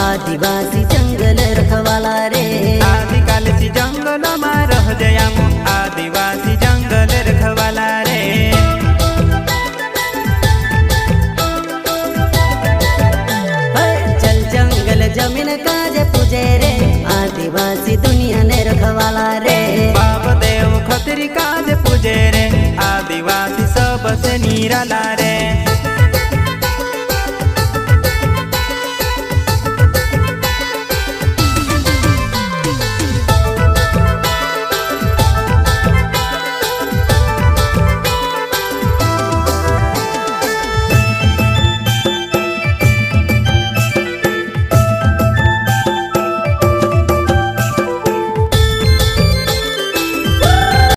आदिवासी जंगल रखवाला रे आदिकालसी जंगल में रह जयामो आदिवासी जंगल रखवाला रे चल जंगल जमीन काज पूजे रे आदिवासी दुनिया ने रखवाला रे बाप देव खतरी काज पूजे रे आदिवासी सबसे निराला रे।